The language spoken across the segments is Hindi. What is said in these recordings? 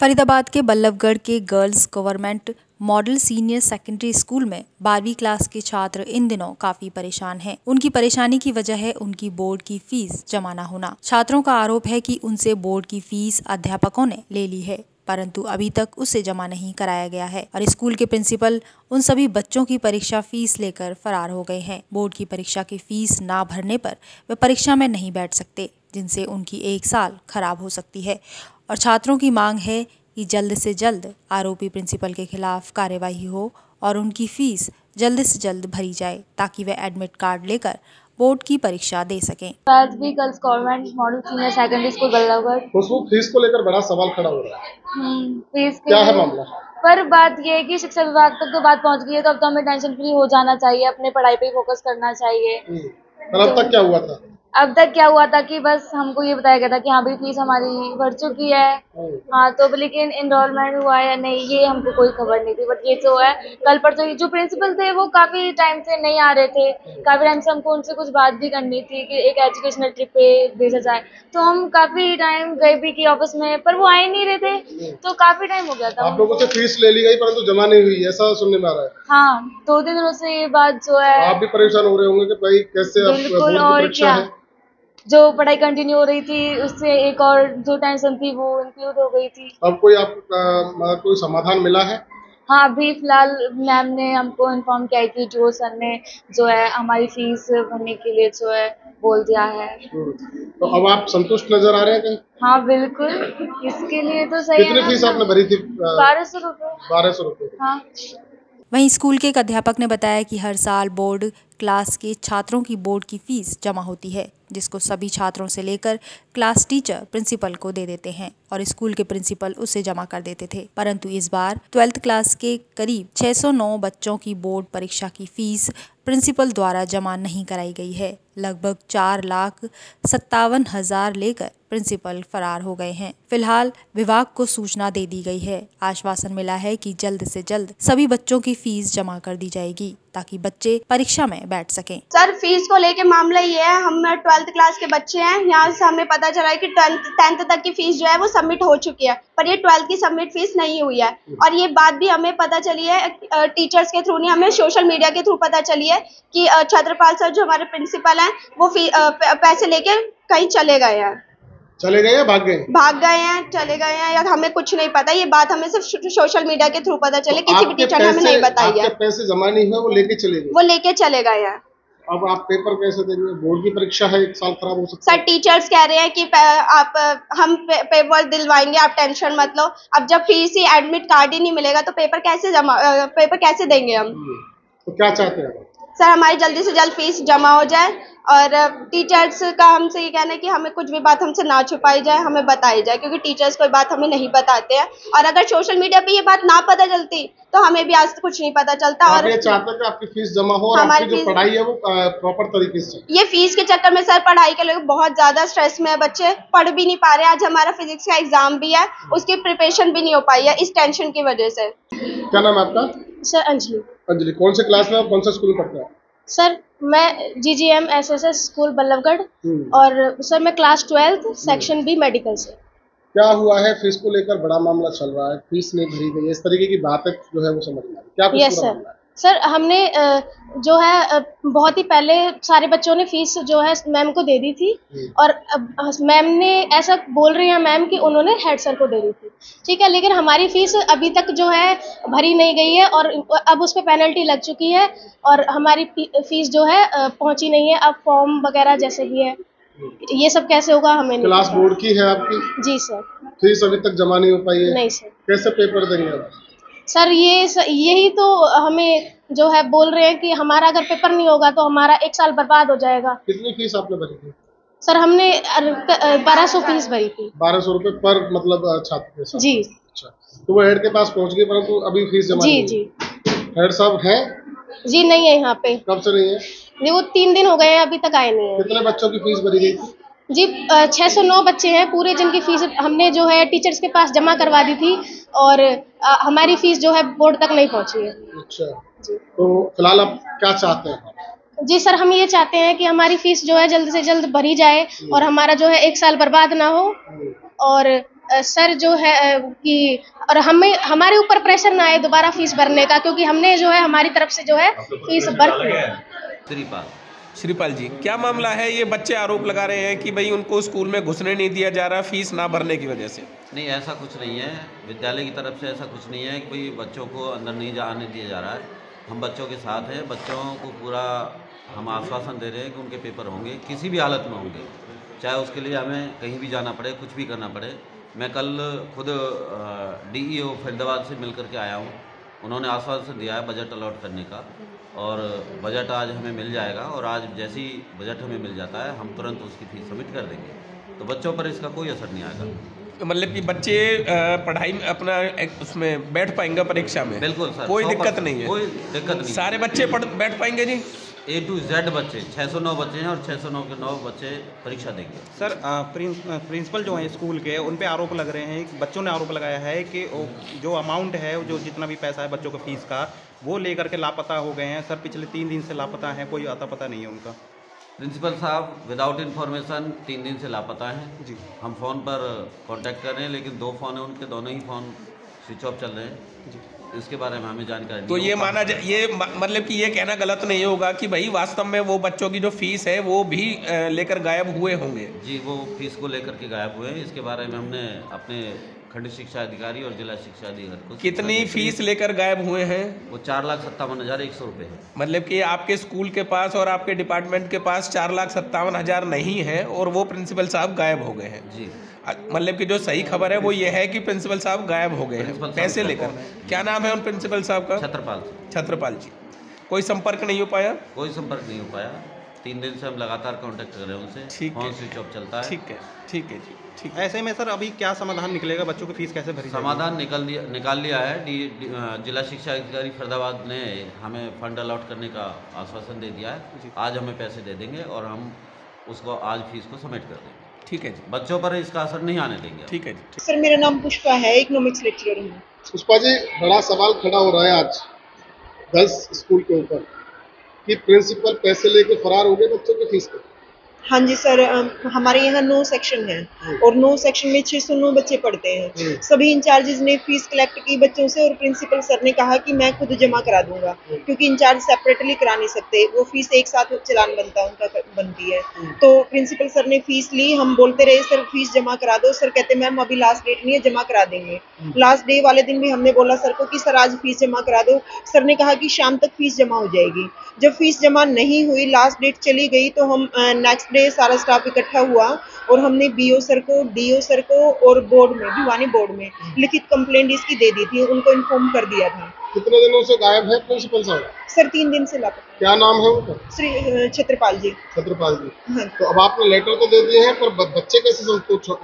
फरीदाबाद के बल्लभगढ़ के girls government model senior secondary school में 12वीं क्लास के छात्र इन दिनों काफी परेशान हैं। उनकी परेशानी की वजह है उनकी बोर्ड की फीस जमा न होना। छात्रों का आरोप है कि उनसे बोर्ड की फीस अध्यापकों ने ले ली है, परंतु अभी तक उसे जमा नहीं कराया गया है और स्कूल के प्रिंसिपल उन सभी बच्चों की परीक्षा फीस लेकर फरार हो गए हैं। बोर्ड की परीक्षा की फीस ना भरने पर वे परीक्षा में नहीं बैठ सकते, जिनसे उनकी 1 साल खराब हो सकती है और छात्रों की मांग है कि जल्द से जल्द आरोपी प्रिंसिपल के खिलाफ कार्यवाही हो और उनकी फीस जल्द से जल्द भरी जाए ताकि वे एडमिट कार्ड लेकर बोर्ड की परीक्षा दे सकें। Girls government model senior secondary school Ballabhgarh. उसमें फीस को लेकर बड़ा सवाल खड़ा हो रहा है। फीस क्या है मामला? पर बात ये है कि शिक्षा विभाग तक तो बात पहुंच गई है, तो अब तो हमें टेंशन फ्री हो जाना चाहिए, अपने पढ़ाई पे फोकस करना चाहिए। पर अब तक क्या हुआ था? अब तक क्या हुआ था कि बस हमको ये बताया गया था कि हाँ भाई फीस हमारी भर चुकी है, हाँ तो लेकिन एनरोलमेंट हुआ है या नहीं ये हमको कोई खबर नहीं थी। बट ये तो है कल परसों जो प्रिंसिपल थे वो काफी टाइम से नहीं आ रहे थे, काफी टाइम से हमको उनसे कुछ बात भी करनी थी कि एक एजुकेशनल ट्रिप पे भेजा जाए, तो हम काफी टाइम गए भी की ऑफिस में, पर वो आ ही नहीं रहे थे, तो काफी टाइम हो गया था। आप लोगों से फीस ले ली गई परंतु जमा नहीं हुई, ऐसा सुनने में आ रहा है। हाँ 2-3 दिनों से ये बात जो है। आप भी परेशान हो रहे होंगे कि भाई कैसे बिल्कुल, और क्या जो पढ़ाई कंटिन्यू हो रही थी उससे एक और जो टेंशन थी वो इंक्लूड हो गई थी। अब कोई कोई समाधान मिला है? हाँ अभी फिलहाल मैम ने हमको इन्फॉर्म किया है कि जो सर ने जो है हमारी फीस भरने के लिए जो है बोल दिया है। तो अब आप संतुष्ट नजर आ रहे हैं? हाँ बिल्कुल, इसके लिए तो सही है। कितनी फीस आपने भरी थी? 1200 रुपये। 1200 रुपये। हाँ। वहीं स्कूल के एक अध्यापक ने बताया कि हर साल बोर्ड क्लास के छात्रों की बोर्ड की फीस जमा होती है, जिसको सभी छात्रों से लेकर क्लास टीचर प्रिंसिपल को दे देते हैं और स्कूल के प्रिंसिपल उसे जमा कर देते थे। परंतु इस बार 12th क्लास के करीब 609 बच्चों की बोर्ड परीक्षा की फीस प्रिंसिपल द्वारा जमा नहीं कराई गई है। लगभग 4,57,000 लेकर प्रिंसिपल फरार हो गए हैं। फिलहाल विभाग को सूचना दे दी गई है। आश्वासन मिला है कि जल्द से जल्द सभी बच्चों की फीस जमा कर दी जाएगी ताकि बच्चे परीक्षा में बैठ सकें। सर फीस को लेके मामला ये है, हम 12th क्लास के बच्चे हैं, यहाँ से हमें पता चला है कि 10th तक की फीस जो है वो सबमिट हो चुकी है, पर ये 12th की सबमिट फीस नहीं हुई है। और ये बात भी हमें पता चली है टीचर्स के थ्रू, नहीं हमें सोशल मीडिया के थ्रू पता चली है कि छत्रपाल सर जो हमारे प्रिंसिपल हैं वो पैसे लेके कहीं चले गए हैं। चले गए या भाग गए? भाग गए हैं, चले गए हैं, या हमें कुछ नहीं पता। ये बात हमें सिर्फ सोशल मीडिया के थ्रू पता चले, किसी भी टीचर ने हमें नहीं बताई है। पैसे जमा नहीं हुए, वो लेके चले गए? वो लेके चले गए हैं। अब आप पेपर कैसे देंगे? बोर्ड की परीक्षा है, 1 साल खराब हो सकता है। सर टीचर्स कह रहे हैं कि हम पेपर दिलवाएंगे, आप टेंशन मत लो। अब जब फीस ही एडमिट कार्ड ही नहीं मिलेगा तो पेपर कैसे देंगे हम? तो क्या चाहते हैं? सर हमारी जल्दी से जल्द फीस जमा हो जाए और टीचर्स का हमसे ये कहना है कि हमें कुछ भी बात हमसे ना छुपाई जाए, हमें बताई जाए, क्योंकि टीचर्स कोई बात हमें नहीं बताते हैं। और अगर सोशल मीडिया पे ये बात ना पता चलती तो हमें भी आज कुछ नहीं पता चलता। और ये चाहते हैं कि आपकी फीस जमा हो और आपकी जो पढ़ाई है वो प्रॉपर तरीके से। ये फीस के चक्कर में सर पढ़ाई के लोग बहुत ज्यादा स्ट्रेस में है, बच्चे पढ़ भी नहीं पा रहे। आज हमारा फिजिक्स का एग्जाम भी है, उसकी प्रिपरेशन भी नहीं हो पाई है इस टेंशन की वजह से। क्या नाम है आपका? सर अंजलि। अंजलि, कौन से क्लास में आप, कौन सा स्कूल पढ़ते हैं? सर मैं GGM SSS स्कूल बल्लभगढ़ और सर मैं class 12th section B medical से। क्या हुआ है? फीस को लेकर बड़ा मामला चल रहा है, फीस नहीं भरी गई, इस तरीके की बातें जो है वो समझ में आ रही है। क्या कुछ यस सर। सर हमने जो है बहुत ही पहले सारे बच्चों ने फीस जो है मैम को दे दी थी और मैम ने ऐसा बोल रही है मैम कि उन्होंने हेड सर को दे दी थी, ठीक है, लेकिन हमारी फीस अभी तक जो है भरी नहीं गई है और अब उस पर पेनल्टी लग चुकी है और हमारी फीस जो है पहुंची नहीं है। अब फॉर्म वगैरह जैसे भी है, ये सब कैसे होगा हमें नहीं। क्लास बोर्ड की है आपकी? जी सर। फीस अभी तक जमा नहीं हो पाई है? नहीं सर। कैसे पेपर देंगे आप? सर यही तो हमें जो है बोल रहे हैं कि हमारा अगर पेपर नहीं होगा तो हमारा 1 साल बर्बाद हो जाएगा। कितनी फीस आपने भरी थी? सर हमने 1200 फीस भरी थी। 1200 रुपए पर मतलब छात्र के साथ? जी। अच्छा, तो वो हेड के पास पहुंच गई परंतु अभी फीस जमा नहीं? जी। हेड साहब है? जी नहीं है यहाँ पे। कब से नहीं है? जी वो 3 दिन हो गए हैं, अभी तक आए नहीं है। कितने बच्चों की फीस भरी गई थी? जी 609 बच्चे हैं पूरे, जिनकी फीस हमने जो है टीचर्स के पास जमा करवा दी थी और हमारी फीस जो है बोर्ड तक नहीं पहुंची है। अच्छा जी। तो फिलहाल आप क्या चाहते हैं? जी सर हम ये चाहते हैं कि हमारी फीस जो है जल्द से जल्द भरी जाए और हमारा जो है 1 साल बर्बाद ना हो और सर जो है कि और हमें हमारे ऊपर प्रेशर ना आए दोबारा फीस भरने का, क्योंकि हमने जो है हमारी तरफ से जो है फीस भर। श्रीपाल जी, क्या मामला है? ये बच्चे आरोप लगा रहे हैं कि भाई उनको स्कूल में घुसने नहीं दिया जा रहा फीस ना भरने की वजह से। नहीं, ऐसा कुछ नहीं है। विद्यालय की तरफ से ऐसा कुछ नहीं है कि भाई बच्चों को अंदर नहीं जाने दिया जा रहा है। हम बच्चों के साथ हैं, बच्चों को पूरा हम आश्वासन दे रहे हैं कि उनके पेपर होंगे, किसी भी हालत में होंगे, चाहे उसके लिए हमें कहीं भी जाना पड़े, कुछ भी करना पड़े। मैं कल खुद DEO फरीदाबाद से मिल करके आया हूँ। उन्होंने आश्वासन दिया है बजट अलॉट करने का, और बजट आज हमें मिल जाएगा, और आज जैसे ही बजट हमें मिल जाता है हम तुरंत उसकी फीस सबमिट कर देंगे, तो बच्चों पर इसका कोई असर नहीं आएगा। मतलब कि बच्चे पढ़ाई में अपना उसमें बैठ पाएंगे परीक्षा में? बिल्कुल सर, कोई दिक्कत नहीं है? कोई दिक्कत नहीं। सारे बच्चे बैठ पाएंगे जी? A to Z बच्चे, 609 बच्चे हैं, और 609 के 9 बच्चे परीक्षा देंगे। सर प्रिंसिपल जो हैं स्कूल के, उन पे आरोप लग रहे हैं, बच्चों ने आरोप लगाया है कि जो अमाउंट है, जो जितना भी पैसा है बच्चों को फीस का, वो लेकर के लापता हो गए हैं। सर पिछले 3 दिन से लापता हैं, कोई आता पता नहीं है उनका। प्रिंसिपल साहब विदाउट इन्फॉर्मेशन 3 दिन से लापता हैं जी। हम फ़ोन पर कांटेक्ट कर रहे हैं, लेकिन 2 फ़ोन हैं उनके, दोनों ही फ़ोन स्विच ऑफ चल रहे हैं जी। इसके बारे में हमें जानकारी तो ये माना जाए, ये मतलब कि ये कहना गलत नहीं होगा कि भाई वास्तव में वो बच्चों की जो फीस है वो भी लेकर गायब हुए होंगे? जी, वो फीस को लेकर के गायब हुए हैं। इसके बारे में हमने अपने खंड शिक्षा अधिकारी और जिला शिक्षा अधिकारी को। कितनी फीस लेकर गायब हुए हैं? वो 4,57,100 रुपये है। मतलब कि आपके स्कूल के पास और आपके डिपार्टमेंट के पास 4,57,000 नहीं है, और वो प्रिंसिपल साहब गायब हो गए हैं जी। मतलब कि जो सही खबर है वो ये है कि प्रिंसिपल साहब गायब हो गए हैं पैसे लेकर। क्या नाम है उन प्रिंसिपल साहब का? छत्रपाल जी। कोई संपर्क नहीं हो पाया? कोई संपर्क नहीं हो पाया। 3 दिन से हम लगातार कांटेक्ट कर रहे हैं उनसे। ठीक है, स्विच ऑफ चलता है। ठीक है जी, ठीक। ऐसे में सर अभी क्या समाधान निकलेगा? बच्चों की फीस कैसे भरी? समाधान निकाल लिया है। जिला शिक्षा अधिकारी फरीदाबाद ने हमें फंड अलॉट करने का आश्वासन दे दिया है। आज हमें पैसे दे देंगे और हम उसको आज फीस को सबमिट कर देंगे। ठीक है जी। बच्चों पर इसका असर नहीं आने देंगे। ठीक है जी। सर मेरा नाम पुष्पा है, इकोनॉमिक्स लेक्चरर हूँ। पुष्पा जी, बड़ा सवाल खड़ा हो रहा है आज गर्ल्स स्कूल के ऊपर कि प्रिंसिपल पैसे लेके फरार हो गए बच्चों की फीस के। हाँ जी सर, हमारे यहाँ 9 सेक्शन है और 9 सेक्शन में 609 बच्चे पढ़ते हैं। सभी इंचार्जेस ने फीस कलेक्ट की बच्चों से, और प्रिंसिपल सर ने कहा कि मैं खुद जमा करा दूंगा, क्योंकि इंचार्ज सेपरेटली करा नहीं सकते, वो फीस एक साथ चलान बनता है, उनका बनती है। तो प्रिंसिपल सर ने फीस ली, हम बोलते रहे सर फीस जमा करा दो। सर कहते मैम अभी लास्ट डेट नहीं है, जमा करा देंगे। लास्ट डे वाले दिन भी हमने बोला सर को कि सर आज फीस जमा करा दो। सर ने कहा कि शाम तक फीस जमा हो जाएगी। जब फीस जमा नहीं हुई, लास्ट डेट चली गई, तो हम नेक्स्ट डे सारा स्टाफ इकट्ठा हुआ और हमने BO सर को, DO सर को और बोर्ड में, भिवानी बोर्ड में लिखित कंप्लेंट इसकी दे दी थी, उनको इन्फॉर्म कर दिया था। कितने दिनों से गायब है प्रिंसिपल साहब? सर 3 दिन से लापता। क्या नाम है उनका? श्री छत्रपाल जी। छत्रपाल जी। हाँ। तो अब आपने लेटर तो दे दिए हैं, पर बच्चे कैसे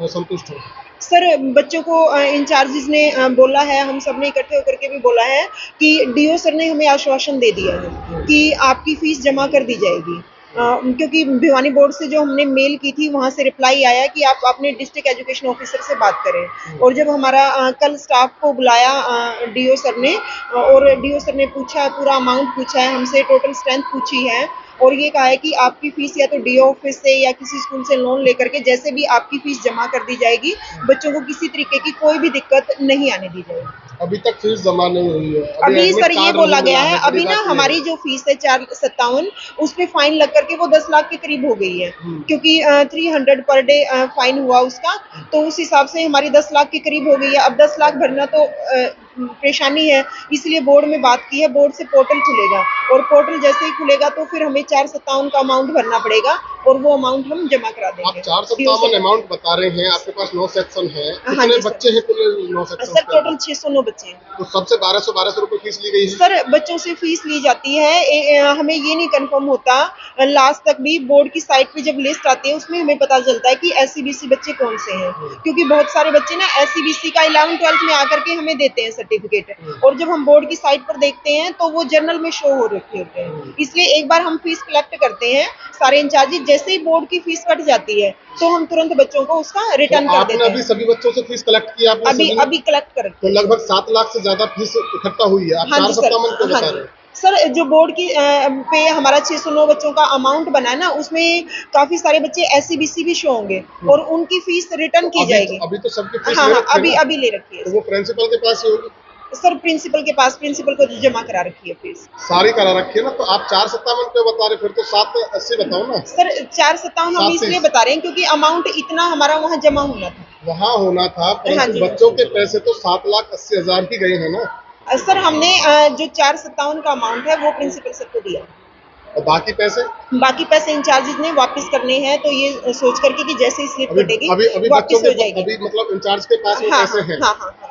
संतुष्ट हो? सर बच्चों को इंचार्जेस ने बोला है, हम सब ने इकट्ठे होकर के भी बोला है कि DO सर ने हमें आश्वासन दे दिया है कि आपकी फीस जमा कर दी जाएगी। क्योंकि भिवानी बोर्ड से जो हमने मेल की थी वहाँ से रिप्लाई आया कि आप अपने डिस्ट्रिक्ट एजुकेशन ऑफिसर से बात करें। और जब हमारा कल स्टाफ को बुलाया DO सर ने, और DO सर ने पूछा, पूरा अमाउंट पूछा है हमसे, टोटल स्ट्रेंथ पूछी है, और ये कहा है कि आपकी फीस या तो DO ऑफिस से या किसी स्कूल से लोन लेकर के जैसे भी आपकी फीस जमा कर दी जाएगी, बच्चों को किसी तरीके की कोई भी दिक्कत नहीं आने दी जाएगी। अभी तक फीस जमा नहीं हुई है? अभी सर ये बोला गया है, अभी ना हमारी जो फीस है 457, उस पे फाइन लग करके वो 10 लाख के करीब हो गई है, क्योंकि 300 पर डे फाइन हुआ उसका, तो उस हिसाब से हमारी 10 लाख के करीब हो गई है। अब 10 लाख भरना तो परेशानी है, इसलिए बोर्ड में बात की है। बोर्ड से पोर्टल खुलेगा, और पोर्टल जैसे ही खुलेगा तो फिर हमें 457 का अमाउंट भरना पड़ेगा, और वो अमाउंट हम जमा करा देंगे। आप 457 अमाउंट बता रहे हैं, आपके पास 9 सेक्शन है, कितने बच्चे हैं कुल 9 सेक्शन? सर टोटल 609 बच्चे हैं। तो सबसे 1200 रुपए फीस ली गई है? सर बच्चों से फीस ली जाती है, हमें ये नहीं कंफर्म होता, लास्ट तक भी बोर्ड की साइट पे जब लिस्ट आती है उसमें हमें पता चलता है कि SCBC बच्चे कौन से हैं, क्योंकि बहुत सारे बच्चे ना SCBC का 11th-12th में आकर के हमें देते हैं सर्टिफिकेट, और जब हम बोर्ड की साइट पर देखते हैं तो वो जर्नल में शो हो रखे होते हैं। इसलिए एक बार हम फीस कलेक्ट करते हैं सारे इंचार्ज, जैसे ही बोर्ड की फीस कट जाती है तो हम तुरंत बच्चों को उसका रिटर्न कर देते हैं। अभी सभी बच्चों से फीस कलेक्ट की आपने? अभी कलेक्ट कर, तो लगभग 7 लाख से ज्यादा फीस इकट्ठा हुई है। आप 457 को बता रहे हैं? सर जो बोर्ड की पे हमारा 609 बच्चों का अमाउंट बना है ना, उसमें काफी सारे बच्चे SCBC भी शो होंगे और उनकी फीस रिटर्न की जाएगी। अभी तो सबकी फीस हाँ ले हाँ, रखी है ना? अभी ले रखी है तो वो प्रिंसिपल के पास ही होगी। सर। प्रिंसिपल के पास, प्रिंसिपल को जमा करा रखी है फीस सारी करा रखी है ना, तो आप 457 पे बता रहे, फिर तो 780 बताओ ना। सर। 457 हम इसलिए बता रहे हैं क्योंकि अमाउंट इतना हमारा वहाँ जमा होना था। वहाँ होना था, हाँ परंतु जी। बच्चों के पैसे तो 7,80,000 ही गए हैं ना। सर हमने जो 457 का अमाउंट है वो प्रिंसिपल सर को दिया, और बाकी पैसे इंचार्जेस ने वापस करने हैं, तो ये सोच करके कि जैसे ही स्लिप कटेगी अभी वापस हो जाएगी। अभी मतलब इंचार्ज के पास वो हाँ पैसे हैं। हाँ हाँ।